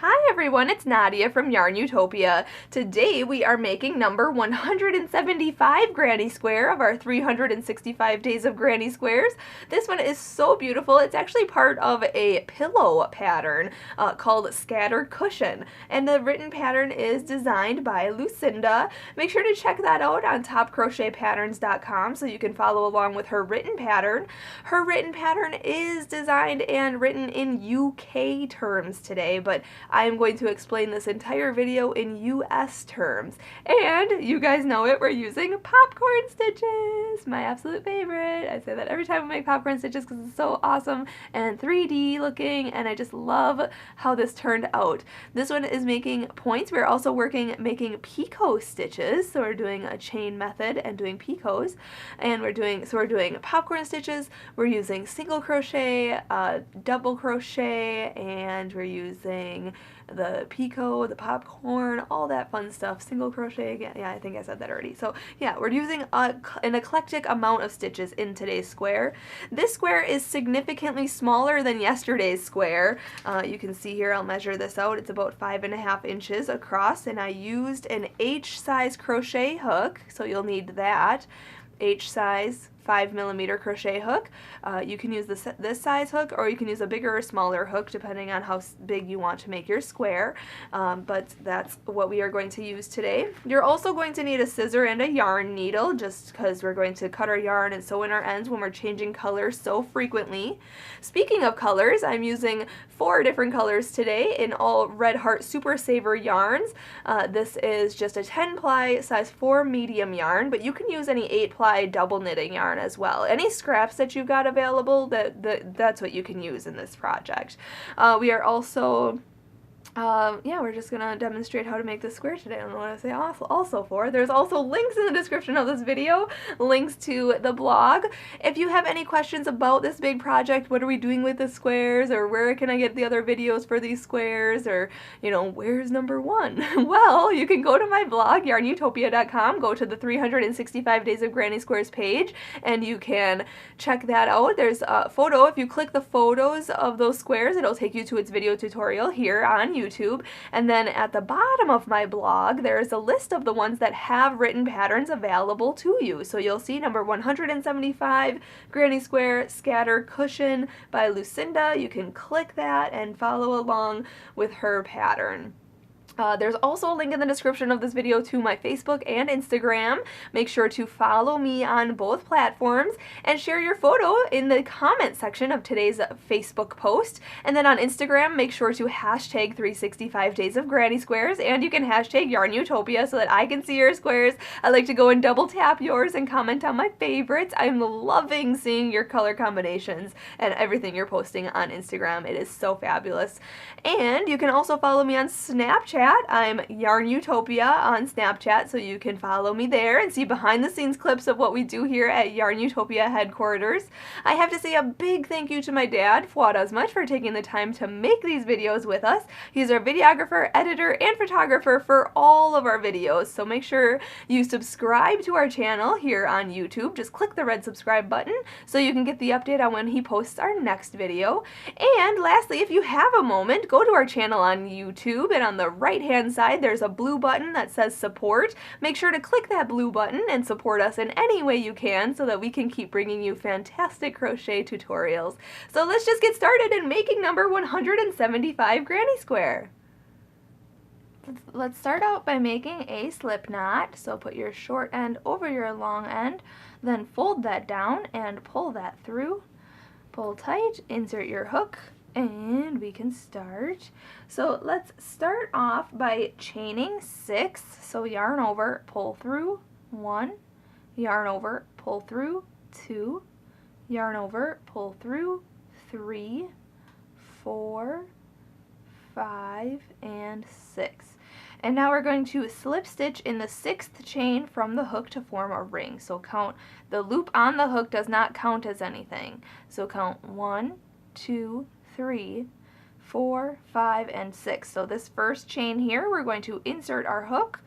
Hi everyone, it's Nadia from YARNutopia. Today we are making number 175 granny square of our 365 days of granny squares. This one is so beautiful. It's actually part of a pillow pattern called Scatter Cushion, and the written pattern is designed by Lucinda. Make sure to check that out on topcrochetpatterns.com so you can follow along with her written pattern. Her written pattern is designed and written in UK terms today, but I am going to explain this entire video in US terms. And you guys know it, we're using popcorn stitches, my absolute favorite. I say that every time I make popcorn stitches because it's so awesome and 3D looking, and I just love how this turned out. This one is making points. We're also making picot stitches, so we're doing a chain method and doing picots, and we're doing popcorn stitches. We're using single crochet, double crochet, and we're using the picot, the popcorn, all that fun stuff. Single crochet again. Yeah, I think I said that already. So yeah, we're using an eclectic amount of stitches in today's square. This square is significantly smaller than yesterday's square. You can see here, I'll measure this out. It's about 5.5 inches across, and I used an H size crochet hook, so you'll need that. H size 5mm crochet hook. You can use this size hook, or you can use a bigger or smaller hook depending on how big you want to make your square, but that's what we are going to use today. You're also going to need a scissor and a yarn needle, just because we're going to cut our yarn and sew in our ends when we're changing colors so frequently. Speaking of colors, I'm using 4 different colors today in all Red Heart Super Saver yarns. This is just a 10-ply size 4 medium yarn, but you can use any 8-ply double knitting yarn as well. Any scraps that you've got available, that's what you can use in this project. We are also yeah, we're just gonna demonstrate how to make this square today. I don't know what to say also for. There's also links in the description of this video, links to the blog. If you have any questions about this big project, what are we doing with the squares, or where can I get the other videos for these squares, or, you know, where's number 1? Well, you can go to my blog, YARNutopia.com, go to the 365 Days of Granny Squares page, and you can check that out. There's a photo. If you click the photos of those squares, it'll take you to its video tutorial here on YouTube, and then at the bottom of my blog there's a list of the ones that have written patterns available to you. So you'll see number 175 Granny Square Scatter Cushion by Lucinda. You can click that and follow along with her pattern. There's also a link in the description of this video to my Facebook and Instagram. Make sure to follow me on both platforms and share your photo in the comment section of today's Facebook post. And then on Instagram, make sure to hashtag 365 Days of Granny Squares, and you can hashtag YARNutopia so that I can see your squares. I like to go and double tap yours and comment on my favorites. I'm loving seeing your color combinations and everything you're posting on Instagram. It is so fabulous. And you can also follow me on Snapchat. I'm YARNutopia on Snapchat, so you can follow me there and see behind the scenes clips of what we do here at YARNutopia headquarters. I have to say a big thank you to my dad, Fuad, Azmat, for taking the time to make these videos with us. He's our videographer, editor, and photographer for all of our videos, so make sure you subscribe to our channel here on YouTube. Just click the red subscribe button so you can get the update on when he posts our next video. And lastly, if you have a moment, go to our channel on YouTube, and on the right-hand side there's a blue button that says support. Make sure to click that blue button and support us in any way you can so that we can keep bringing you fantastic crochet tutorials. So let's just get started in making number 175 Granny Square. Let's start out by making a slip knot. So put your short end over your long end, then fold that down and pull that through. Pull tight, insert your hook, and we can start. So let's start off by chaining 6. So yarn over, pull through, 1, yarn over, pull through, 2, yarn over, pull through, 3, 4, 5, and 6. And now we're going to slip stitch in the 6th chain from the hook to form a ring. So count, the loop on the hook does not count as anything. So count 1, 2, 3, 4, 5, and 6. So this first chain here, we're going to insert our hook,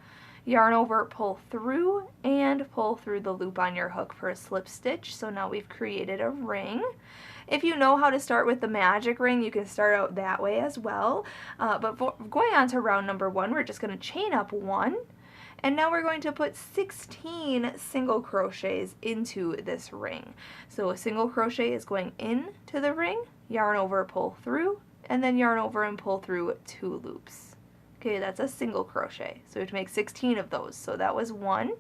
yarn over, pull through, and pull through the loop on your hook for a slip stitch. So now we've created a ring. If you know how to start with the magic ring, you can start out that way as well. But going on to round number 1, we're just going to chain up 1. And now we're going to put 16 single crochets into this ring. So a single crochet is going into the ring, yarn over, pull through, and then yarn over and pull through 2 loops. Okay, that's a single crochet. So we have to make 16 of those. So that was 1.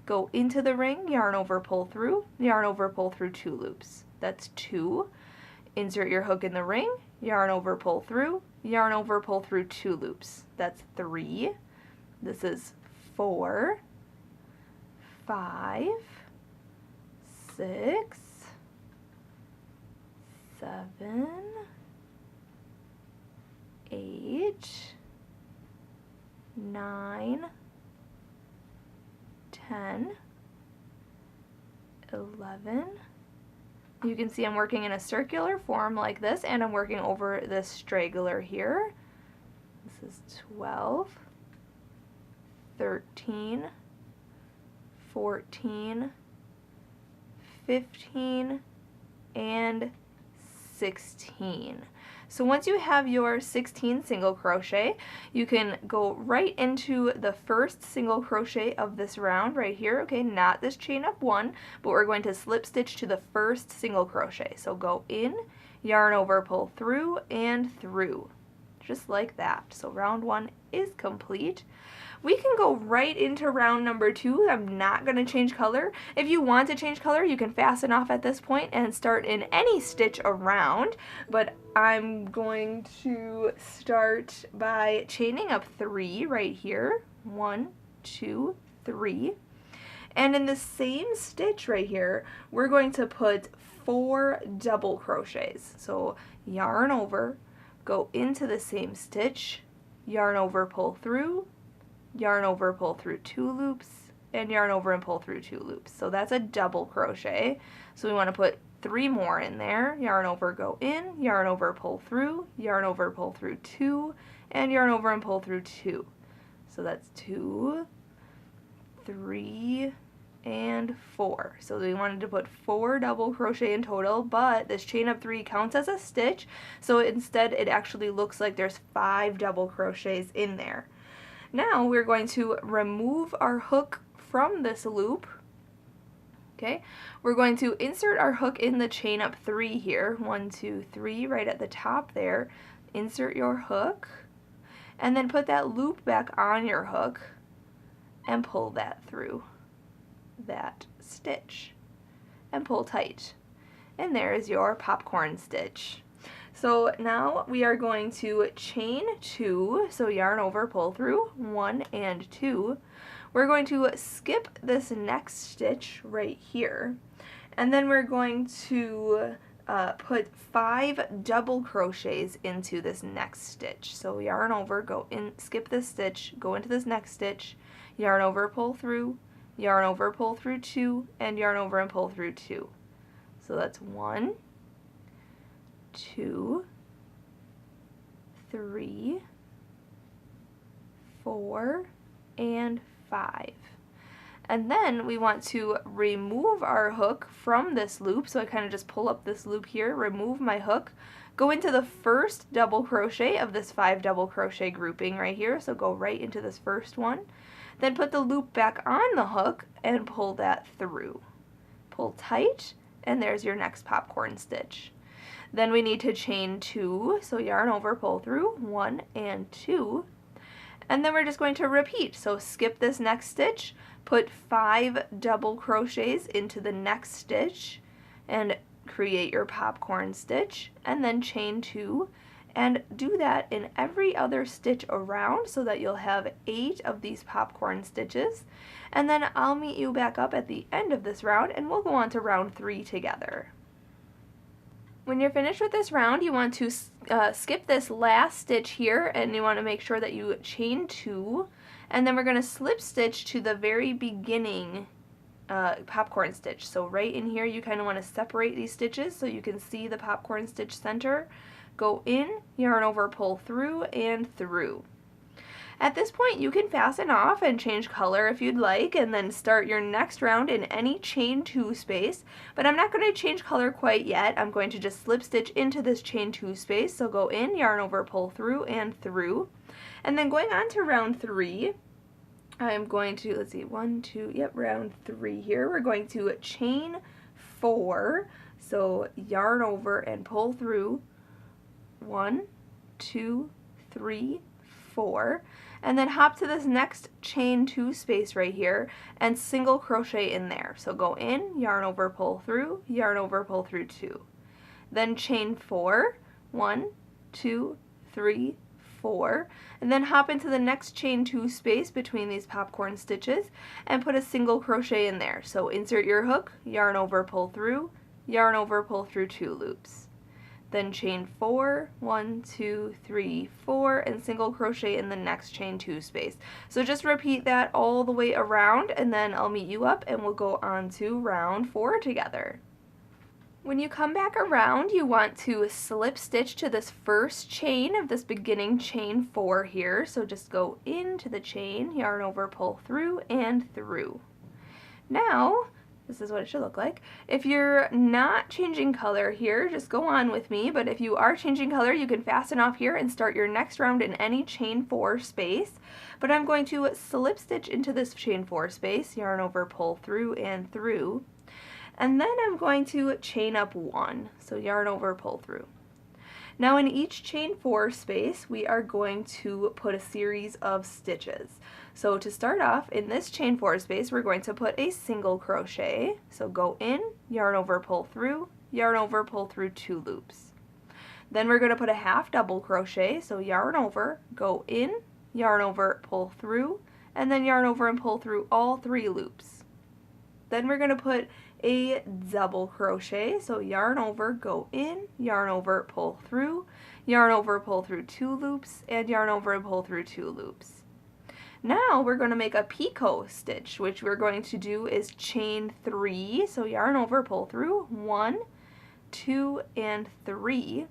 Go into the ring, yarn over, pull through, yarn over, pull through 2 loops. That's 2. Insert your hook in the ring, yarn over, pull through, yarn over, pull through 2 loops. That's 3. This is 4, 5, 6, 7, 8, 9, 10, 11. You can see I'm working in a circular form like this, and I'm working over this straggler here. This is 12, 13, 14, 15, and 16. So once you have your 16 single crochet, you can go right into the first single crochet of this round right here, okay, not this chain up 1, but we're going to slip stitch to the first single crochet. So go in, yarn over, pull through, and through, just like that. So round 1 is complete. We can go right into round number 2. I'm not going to change color. If you want to change color, you can fasten off at this point and start in any stitch around, but I'm going to start by chaining up 3 right here. 1, 2, 3. And in the same stitch right here, we're going to put 4 double crochets. So yarn over, go into the same stitch, yarn over, pull through, yarn over, pull through 2 loops, and yarn over and pull through 2 loops. So that's a double crochet. So we want to put 3 more in there. Yarn over, go in, yarn over, pull through, yarn over, pull through 2, and yarn over and pull through 2. So that's 2, 3, and 4. So we wanted to put 4 double crochet in total, but this chain up 3 counts as a stitch, so instead it actually looks like there's 5 double crochets in there. Now we're going to remove our hook from this loop. Okay, we're going to insert our hook in the chain up 3 here. 1, 2, 3, right at the top there. Insert your hook, and then put that loop back on your hook and pull that through that stitch and pull tight. And there is your popcorn stitch. So now we are going to chain 2, so yarn over, pull through 1 and 2. We're going to skip this next stitch right here, and then we're going to put 5 double crochets into this next stitch. So yarn over, go in, skip this stitch, go into this next stitch, yarn over, pull through, yarn over, pull through 2, and yarn over and pull through 2. So that's 1, 2, 3, 4, and 5. And then we want to remove our hook from this loop. So I kind of just pull up this loop here, remove my hook, go into the first double crochet of this 5 double crochet grouping right here. So go right into this first one. Then put the loop back on the hook and pull that through. Pull tight, and there's your next popcorn stitch. Then we need to chain 2, so yarn over, pull through 1 and 2, and then we're just going to repeat. So skip this next stitch, put 5 double crochets into the next stitch, and create your popcorn stitch, and then chain 2, and do that in every other stitch around so that you'll have 8 of these popcorn stitches. And then I'll meet you back up at the end of this round, and we'll go on to round 3 together. When you're finished with this round, you want to skip this last stitch here, and you want to make sure that you chain 2, and then we're going to slip stitch to the very beginning popcorn stitch. So right in here, you kind of want to separate these stitches so you can see the popcorn stitch center. Go in, yarn over, pull through, and through. At this point, you can fasten off and change color if you'd like, and then start your next round in any chain 2 space, but I'm not going to change color quite yet. I'm going to just slip stitch into this chain 2 space, so go in, yarn over, pull through, and through. And then going on to round 3, I'm going to, let's see, 1, 2, yep, round 3 here, we're going to chain 4, so yarn over and pull through, 1, 2, 3, 4, and then hop to this next chain 2 space right here and single crochet in there. So go in, yarn over, pull through, yarn over, pull through 2. Then chain 4, 1, 2, 3, 4, and then hop into the next chain 2 space between these popcorn stitches and put a single crochet in there. So insert your hook, yarn over, pull through, yarn over, pull through 2 loops. Then chain 4, 1, 2, 3, 4, and single crochet in the next chain 2 space. So just repeat that all the way around, and then I'll meet you up and we'll go on to round 4 together. When you come back around, you want to slip stitch to this first chain of this beginning chain 4 here. So just go into the chain, yarn over, pull through, and through. Now, this is what it should look like. If you're not changing color here, just go on with me, but if you are changing color, you can fasten off here and start your next round in any chain 4 space. But I'm going to slip stitch into this chain 4 space, yarn over, pull through, and through. And then I'm going to chain up 1, so yarn over, pull through. Now in each chain 4 space, we are going to put a series of stitches. So to start off, in this chain 4 space, we're going to put a single crochet. So go in, yarn over, pull through, yarn over, pull through 2 loops. Then we're going to put a half double crochet, so yarn over, go in, yarn over, pull through, and then yarn over and pull through all 3 loops. Then we're going to put a double crochet, so yarn over, go in, yarn over, pull through, yarn over, pull through 2 loops, and yarn over and pull through 2 loops. Now we're going to make a picot stitch, which we're going to do is chain 3, so yarn over, pull through, 1, 2, and 3.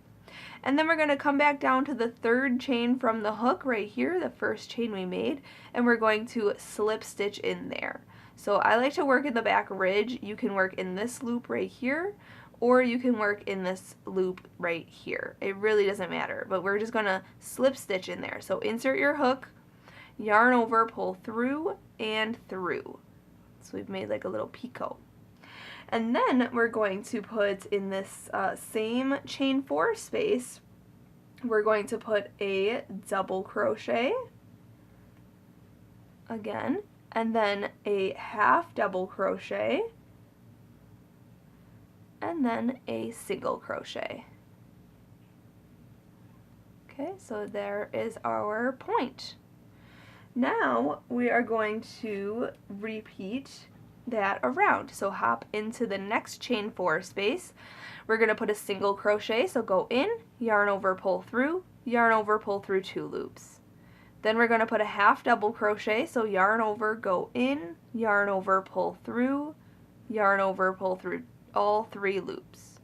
And then we're going to come back down to the 3rd chain from the hook right here, the first chain we made, and we're going to slip stitch in there. So I like to work in the back ridge. You can work in this loop right here, or you can work in this loop right here. It really doesn't matter, but we're just going to slip stitch in there. So insert your hook, yarn over, pull through, and through. So we've made like a little picot. And then we're going to put in this same chain 4 space, we're going to put a double crochet again, and then a half double crochet, and then a single crochet. Okay, so there is our point. Now we are going to repeat that around. So hop into the next chain 4 space. We're going to put a single crochet, so go in, yarn over, pull through, yarn over, pull through 2 loops. Then we're going to put a half double crochet, so yarn over, go in, yarn over, pull through, yarn over, pull through all 3 loops.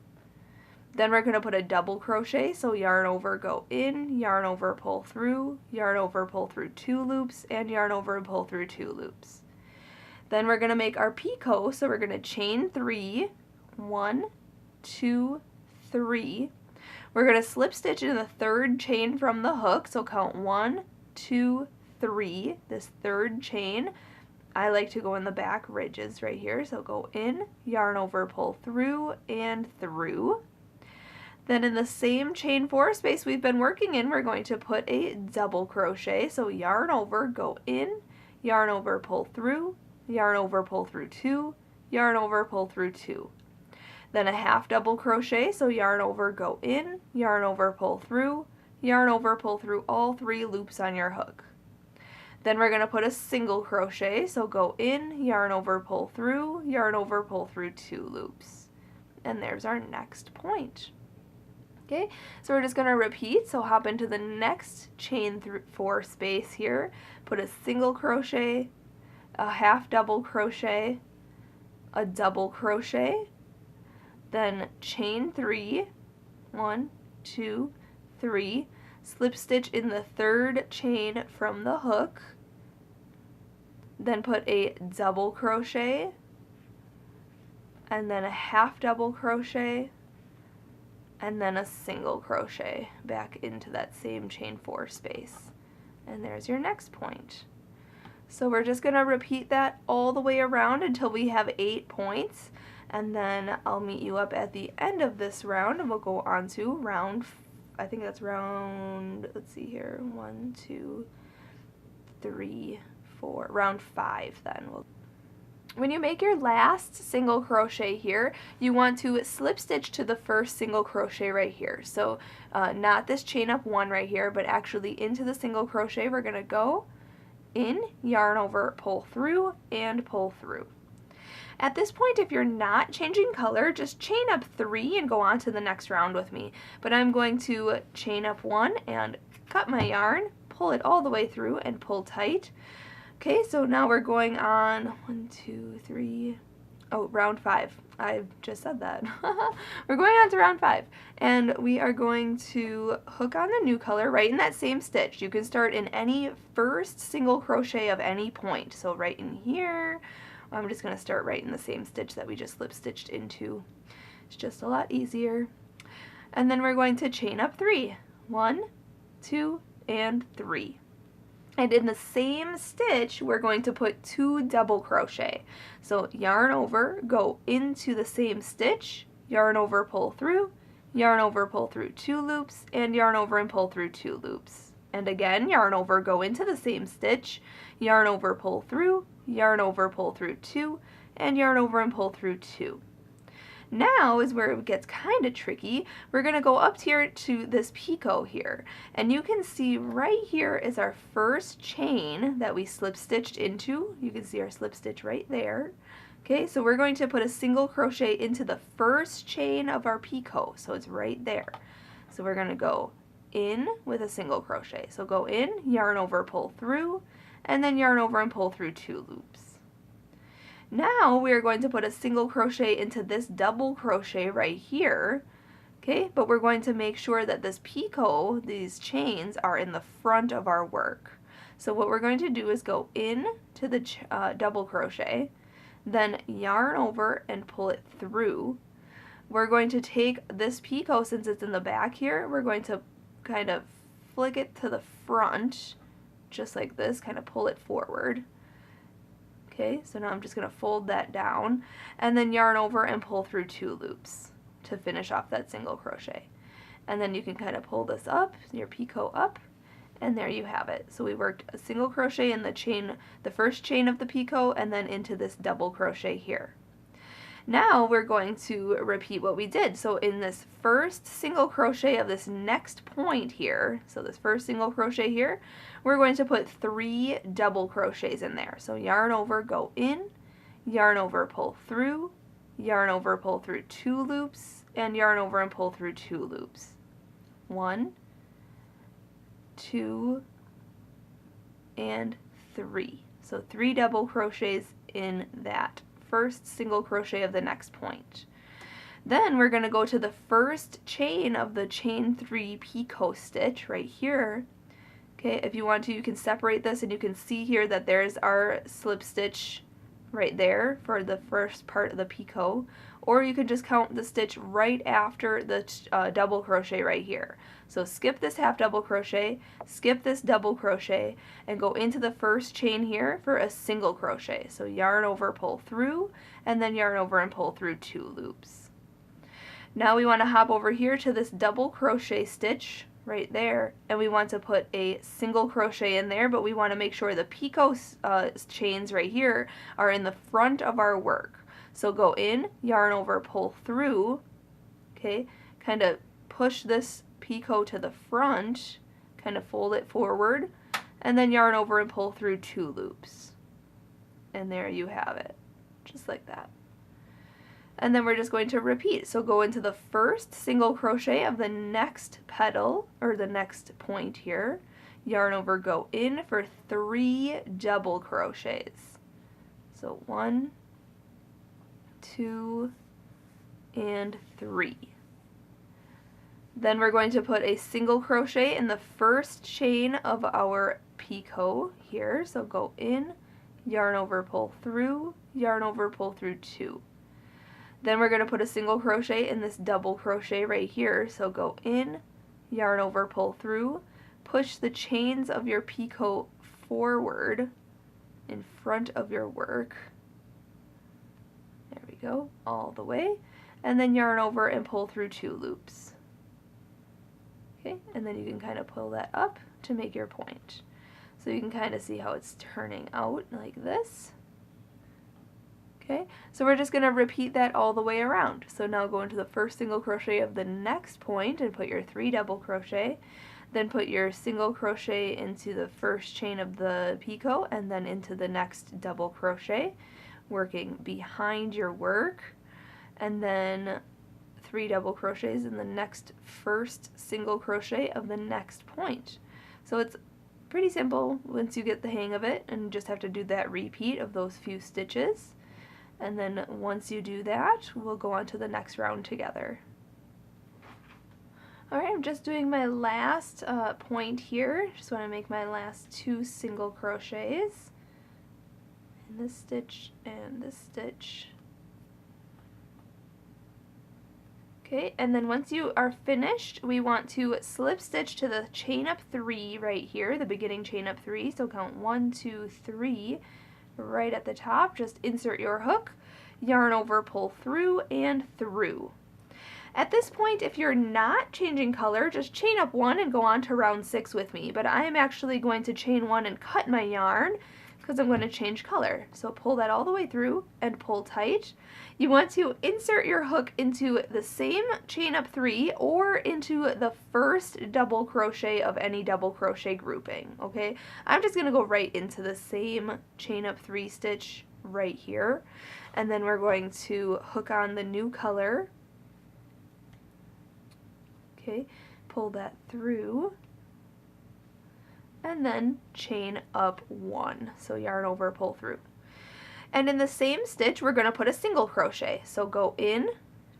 Then we're going to put a double crochet, so yarn over, go in, yarn over, pull through, yarn over, pull through 2 loops, and yarn over and pull through 2 loops. Then we're going to make our picot, so we're going to chain 3, 1, 2, 3. We're going to slip stitch in the 3rd chain from the hook, so count 1, 2, 3, this 3rd chain. I like to go in the back ridges right here, so go in, yarn over, pull through, and through. Then in the same chain 4 space we've been working in, we're going to put a double crochet. So yarn over, go in, yarn over, pull through, yarn over, pull through 2, yarn over, pull through 2. Then a half double crochet, so yarn over, go in, yarn over, pull through, yarn over, pull through all 3 loops on your hook. Then we're going to put a single crochet, so go in, yarn over, pull through, yarn over, pull through 2 loops. And there's our next point. Okay, so we're just going to repeat, so hop into the next chain 4 space here, put a single crochet, a half double crochet, a double crochet, then chain 3, 1, 2, 3, slip stitch in the third chain from the hook, then put a double crochet, and then a half double crochet, and then a single crochet back into that same chain 4 space. And there's your next point. So we're just going to repeat that all the way around until we have 8 points, and then I'll meet you up at the end of this round, and we'll go on to round, I think that's round, let's see here, 1, 2, 3, 4, round 5 then. When you make your last single crochet here, you want to slip stitch to the first single crochet right here. So not this chain up 1 right here, but actually into the single crochet we're going to go in, yarn over, pull through, and pull through. At this point, if you're not changing color, just chain up 3 and go on to the next round with me. But I'm going to chain up 1 and cut my yarn, pull it all the way through, and pull tight. Okay, so now we're going on 1, 2, 3, oh, round 5. I just said that. We're going on to round 5, and we are going to hook on the new color right in that same stitch. You can start in any first single crochet of any point. So right in here, I'm just going to start right in the same stitch that we just slip stitched into. It's just a lot easier. And then we're going to chain up 3. 1, 2, and 3. And in the same stitch, we're going to put 2 double crochet. So yarn over, go into the same stitch, yarn over, pull through, yarn over, pull through 2 loops, and yarn over and pull through 2 loops. And again, yarn over, go into the same stitch, yarn over, pull through, yarn over, pull through 2, and yarn over and pull through 2. Now is where it gets kind of tricky. We're going to go up here to this picot here, and you can see right here is our first chain that we slip stitched into. You can see our slip stitch right there. Okay, so we're going to put a single crochet into the first chain of our picot, so it's right there. So we're going to go in with a single crochet. So go in, yarn over, pull through, and then yarn over and pull through 2 loops. Now we're going to put a single crochet into this double crochet right here, okay, but we're going to make sure that this picot, these chains, are in the front of our work. So what we're going to do is go in to the double crochet, then yarn over and pull it through. We're going to take this picot, since it's in the back here, we're going to kind of flick it to the front, just like this, kind of pull it forward. Okay, so now I'm just going to fold that down and then yarn over and pull through 2 loops to finish off that single crochet. And then you can kind of pull this up, your picot up, and there you have it. So we worked a single crochet in the chain, the first chain of the picot, and then into this double crochet here. Now we're going to repeat what we did. So in this first single crochet of this next point here, so this first single crochet here, we're going to put 3 double crochets in there. So yarn over, go in, yarn over, pull through, yarn over, pull through 2 loops, and yarn over and pull through 2 loops. 1, 2, and 3. So 3 double crochets in that first single crochet of the next point. Then we're going to go to the first chain of the chain 3 picot stitch right here. Okay, if you want to, you can separate this, and you can see here that there's our slip stitch right there for the first part of the picot, or you can just count the stitch right after the double crochet right here. So skip this half double crochet, skip this double crochet, and go into the first chain here for a single crochet. So yarn over, pull through, and then yarn over and pull through 2 loops. Now we want to hop over here to this double crochet stitch right there, and we want to put a single crochet in there, but we want to make sure the picot chains right here are in the front of our work. So go in, yarn over, pull through, okay, kind of push this picot to the front, kind of fold it forward, and then yarn over and pull through 2 loops. And there you have it, just like that. And then we're just going to repeat. So go into the first single crochet of the next petal, or the next point here, yarn over, go in for 3 double crochets. So 1, 2, and 3. Then we're going to put a single crochet in the first chain of our picot here. So go in, yarn over, pull through, yarn over, pull through 2. Then we're going to put a single crochet in this double crochet right here. So go in, yarn over, pull through, push the chains of your picot forward in front of your work. There we go, all the way. And then yarn over and pull through 2 loops. Okay, and then you can kind of pull that up to make your point. So you can kind of see how it's turning out like this. Okay, so we're just going to repeat that all the way around. So now go into the first single crochet of the next point and put your 3 double crochet. Then put your single crochet into the first chain of the picot and then into the next double crochet, working behind your work. And then 3 double crochets in the next first single crochet of the next point. So it's pretty simple once you get the hang of it, and you just have to do that repeat of those few stitches. And then once you do that, we'll go on to the next round together. Alright, I'm just doing my last point here. Just want to make my last 2 single crochets in this stitch and this stitch. Okay, and then once you are finished, we want to slip stitch to the chain up 3 right here, the beginning chain up 3. So count 1, 2, 3 right at the top. Just insert your hook, yarn over, pull through, and through. At this point, if you're not changing color, just chain up 1 and go on to round 6 with me. But I am actually going to chain 1 and cut my yarn because I'm going to change color. So pull that all the way through and pull tight. You want to insert your hook into the same chain up 3 or into the first double crochet of any double crochet grouping, okay? I'm just going to go right into the same chain up 3 stitch right here. And then we're going to hook on the new color. Okay, pull that through, and then chain up 1. So yarn over, pull through. And in the same stitch, we're going to put a single crochet. So go in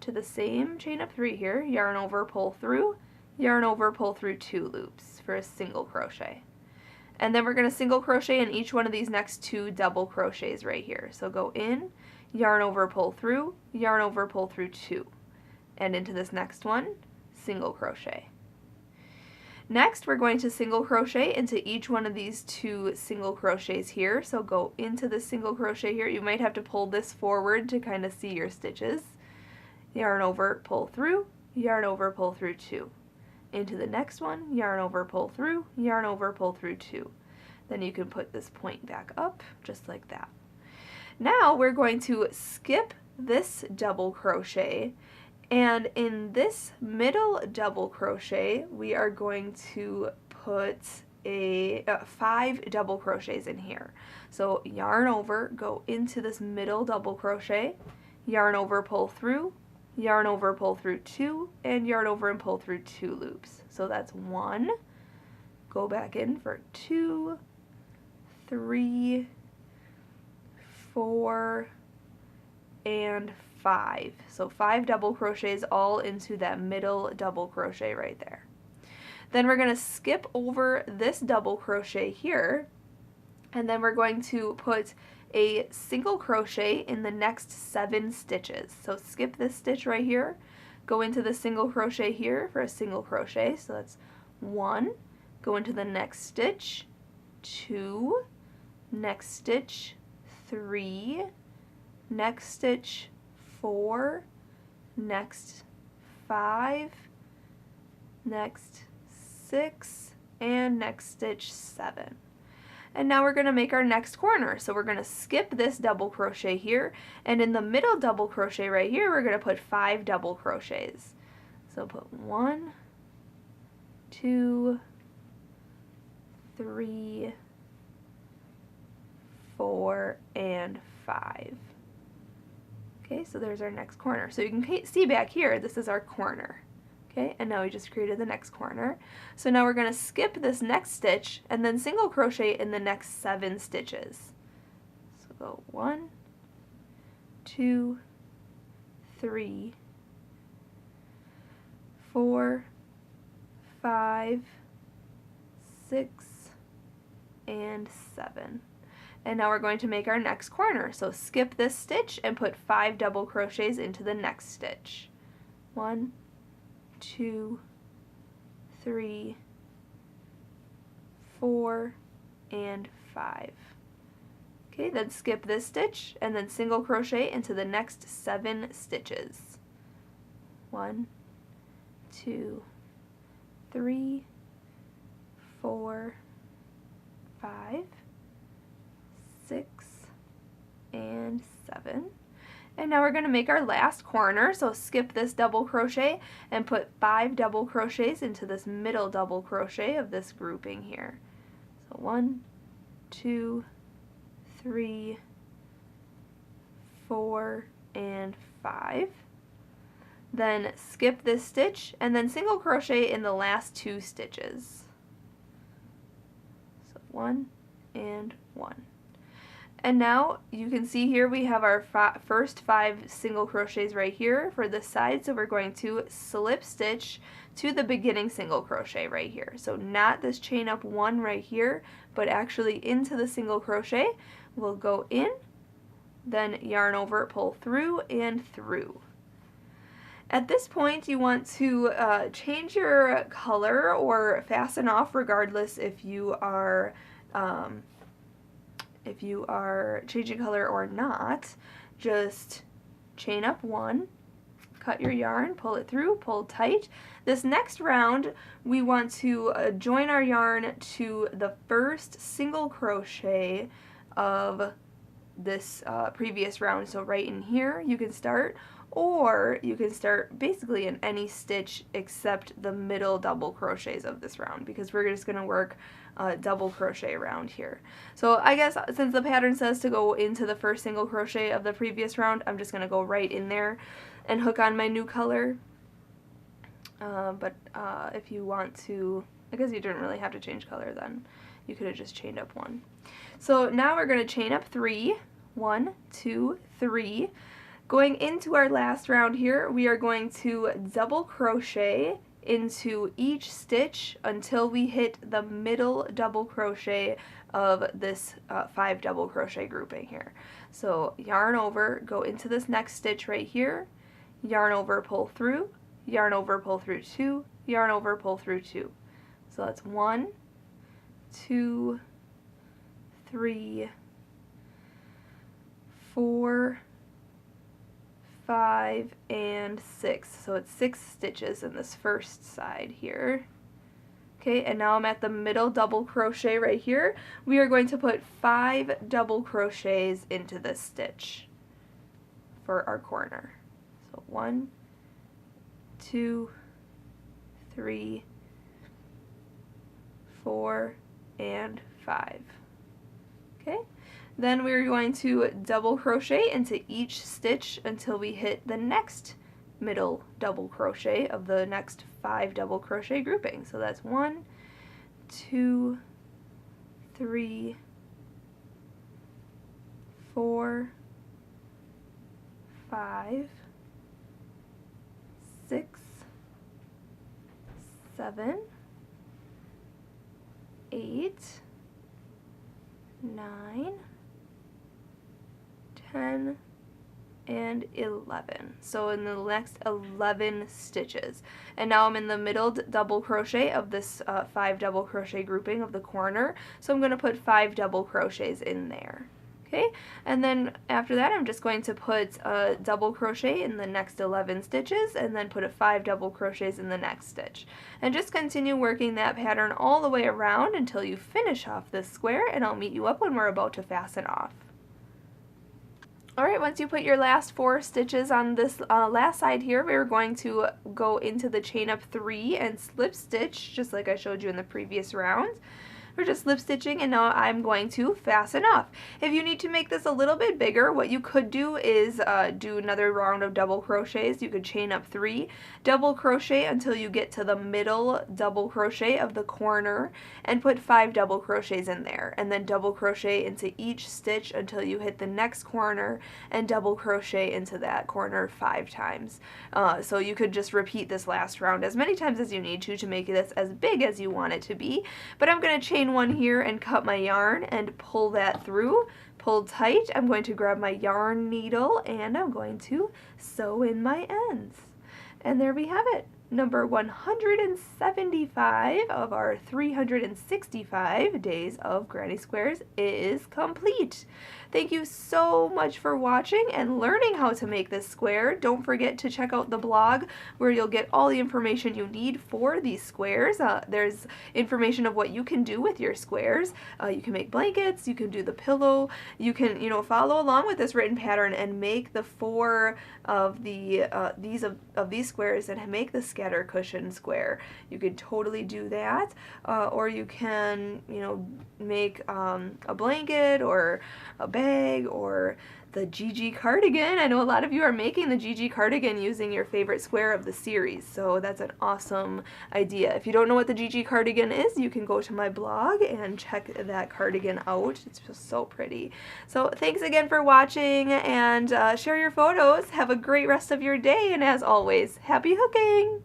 to the same chain up 3 here, yarn over, pull through, yarn over, pull through 2 loops for a single crochet. And then we're going to single crochet in each one of these next 2 double crochets right here. So go in, yarn over, pull through, yarn over, pull through 2. And into this next one, single crochet. Next, we're going to single crochet into each one of these 2 single crochets here. So go into the single crochet here. You might have to pull this forward to kind of see your stitches. Yarn over, pull through, yarn over, pull through 2. Into the next one, yarn over, pull through, yarn over, pull through 2. Then you can put this point back up just like that. Now we're going to skip this double crochet, and in this middle double crochet we are going to put a 5 double crochets in here. So yarn over, go into this middle double crochet, yarn over, pull through, yarn over, pull through 2, and yarn over and pull through 2 loops. So that's 1, go back in for 2, 3, 4, and 5. So 5 double crochets all into that middle double crochet right there. Then we're going to skip over this double crochet here, and then we're going to put a single crochet in the next 7 stitches. So skip this stitch right here, go into the single crochet here for a single crochet. So that's 1, go into the next stitch, 2, next stitch, 3, next stitch, 4, next 5, next 6, and next stitch 7. And now we're going to make our next corner. So we're going to skip this double crochet here, and in the middle double crochet right here we're going to put 5 double crochets. So put 1, 2, 3, 4, and 5. Okay, so there's our next corner. So you can see back here, this is our corner. Okay, and now we just created the next corner. So now we're going to skip this next stitch and then single crochet in the next 7 stitches. So go 1, 2, 3, 4, 5, 6, and 7. And now we're going to make our next corner. So skip this stitch and put 5 double crochets into the next stitch. 1, 2, 3, 4, and 5. Okay, then skip this stitch and then single crochet into the next 7 stitches. 1, 2, 3, 4, 5, 6, and 7. And now we're going to make our last corner, so skip this double crochet and put 5 double crochets into this middle double crochet of this grouping here. So 1, 2, 3, 4, and 5. Then skip this stitch and then single crochet in the last 2 stitches. So 1 and 1. And now you can see here we have our first 5 single crochets right here for this side, so we're going to slip stitch to the beginning single crochet right here. So not this chain up 1 right here, but actually into the single crochet. We'll go in, then yarn over, pull through, and through. At this point you want to change your color or fasten off, regardless if you are changing color or not. Just chain up 1, cut your yarn, pull it through, pull tight. This next round we want to join our yarn to the first single crochet of this previous round. So right in here you can start, or you can start basically in any stitch except the middle double crochets of this round, because we're just going to work double crochet around here. So I guess since the pattern says to go into the first single crochet of the previous round, I'm just going to go right in there and hook on my new color. But if you want to, I guess you didn't really have to change color then. You could have just chained up 1. So now we're going to chain up 3. 1, 2, 3. Going into our last round here, we are going to double crochet into each stitch until we hit the middle double crochet of this 5 double crochet grouping here. So yarn over, go into this next stitch right here, yarn over, pull through, yarn over, pull through 2, yarn over, pull through 2. So that's 1, 2, 3, 4, 5, and 6. So it's 6 stitches in this first side here. Okay, and now I'm at the middle double crochet right here. We are going to put 5 double crochets into this stitch for our corner. So 1, 2, 3, 4, and 5. Okay. Then we're going to double crochet into each stitch until we hit the next middle double crochet of the next 5 double crochet grouping. So that's 1, 2, 3, 4, 5, 6, 7, 8, 9, 10, and 11. So in the next 11 stitches. And now I'm in the middle double crochet of this 5 double crochet grouping of the corner. So I'm going to put 5 double crochets in there. Okay, and then after that I'm just going to put a double crochet in the next 11 stitches and then put a 5 double crochets in the next stitch. And just continue working that pattern all the way around until you finish off this square, and I'll meet you up when we're about to fasten off. Alright, once you put your last 4 stitches on this last side here, we're going to go into the chain up 3 and slip stitch, just like I showed you in the previous round. we're just slip stitching, and now I'm going to fasten off. If you need to make this a little bit bigger, what you could do is do another round of double crochets. You could chain up 3, double crochet until you get to the middle double crochet of the corner, and put 5 double crochets in there, and then double crochet into each stitch until you hit the next corner, and double crochet into that corner 5 times. So you could just repeat this last round as many times as you need to make this as big as you want it to be. But I'm going to chain 1 here and cut my yarn and pull that through. Pull tight. I'm going to grab my yarn needle and I'm going to sew in my ends. And there we have it. Number 175 of our 365 days of Granny Squares is complete. Thank you so much for watching and learning how to make this square. Don't forget to check out the blog where you'll get all the information you need for these squares. There's information of what you can do with your squares. You can make blankets, you can do the pillow, you can, follow along with this written pattern and make the 4 of these squares and make the scatter cushion square. You could totally do that, or you can, make a blanket or a bag or the GG cardigan. I know a lot of you are making the GG cardigan using your favorite square of the series, so that's an awesome idea. If you don't know what the GG cardigan is, you can go to my blog and check that cardigan out. It's just so pretty. So thanks again for watching, and share your photos. Have a great rest of your day, and as always, happy hooking!